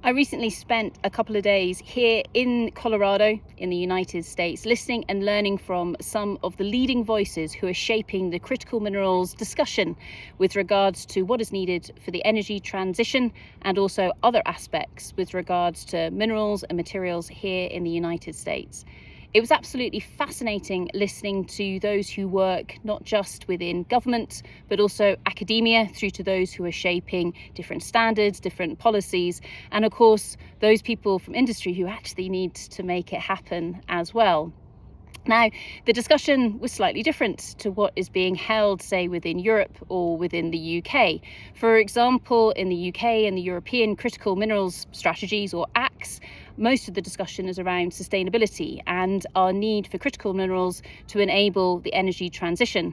I recently spent a couple of days here in Colorado in the United States, listening and learning from some of the leading voices who are shaping the critical minerals discussion with regards to what is needed for the energy transition and also other aspects with regards to minerals and materials here in the United States. It was absolutely fascinating listening to those who work not just within government, but also academia, through to those who are shaping different standards, different policies, and of course, those people from industry who actually need to make it happen as well. Now, the discussion was slightly different to what is being held, say, within Europe or within the UK. For example, in the UK and the European Critical Minerals Strategies, or ACS, most of the discussion is around sustainability and our need for critical minerals to enable the energy transition.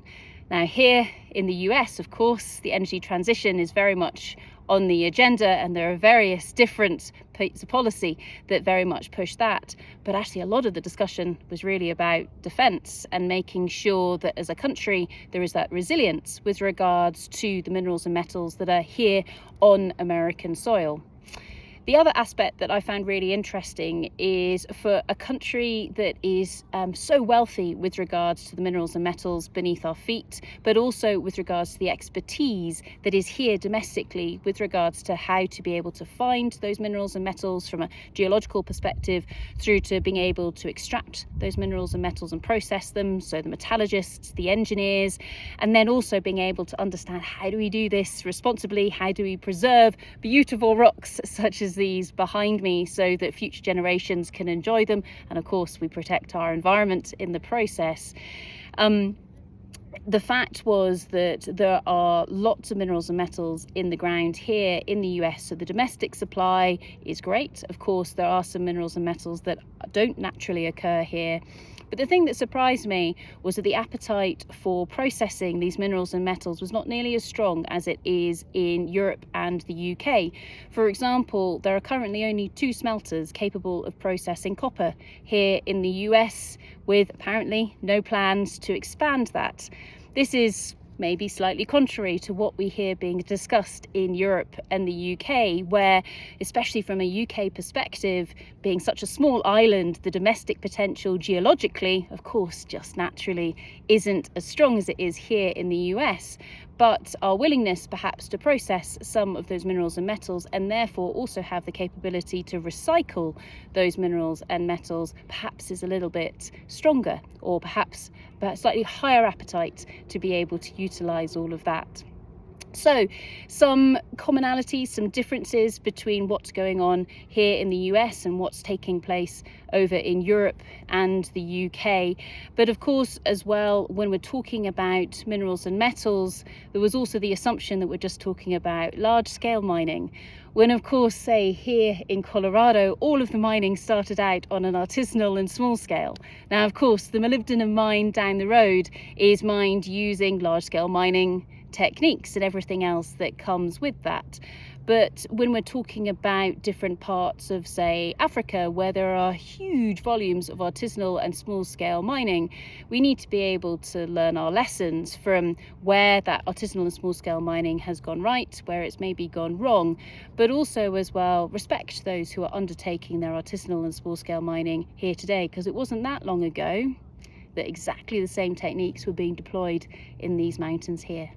Now, here in the US, of course, the energy transition is very much on the agenda, and there are various different pieces of policy that very much push that. But actually, a lot of the discussion was really about defence and making sure that as a country there is that resilience with regards to the minerals and metals that are here on American soil. The other aspect that I found really interesting is for a country that is so wealthy with regards to the minerals and metals beneath our feet, but also with regards to the expertise that is here domestically with regards to how to be able to find those minerals and metals from a geological perspective, through to being able to extract those minerals and metals and process them, so the metallurgists, the engineers, and then also being able to understand how do we do this responsibly, how do we preserve beautiful rocks such as these behind me so that future generations can enjoy them, and of course we protect our environment in the process. The fact was that there are lots of minerals and metals in the ground here in the US, so the domestic supply is great. Of course, there are some minerals and metals that don't naturally occur here. But the thing that surprised me was that the appetite for processing these minerals and metals was not nearly as strong as it is in Europe and the UK. For example, there are currently only 2 smelters capable of processing copper here in the US, with apparently no plans to expand that. This is maybe slightly contrary to what we hear being discussed in Europe and the UK, where, especially from a UK perspective, being such a small island, the domestic potential geologically, of course, just naturally isn't as strong as it is here in the US. But our willingness perhaps to process some of those minerals and metals, and therefore also have the capability to recycle those minerals and metals, perhaps is a little bit stronger, or perhaps slightly higher appetite to be able to utilise all of that. So some commonalities, some differences between what's going on here in the US and what's taking place over in Europe and the UK. But of course, as well, when we're talking about minerals and metals, there was also the assumption that we're just talking about large-scale mining, when of course, say here in Colorado, all of the mining started out on an artisanal and small scale. Now, of course, the molybdenum mine down the road is mined using large-scale mining techniques and everything else that comes with that. But when we're talking about different parts of, say, Africa, where there are huge volumes of artisanal and small-scale mining, we need to be able to learn our lessons from where that artisanal and small-scale mining has gone right, where it's maybe gone wrong, but also as well respect those who are undertaking their artisanal and small-scale mining here today, because it wasn't that long ago that exactly the same techniques were being deployed in these mountains here.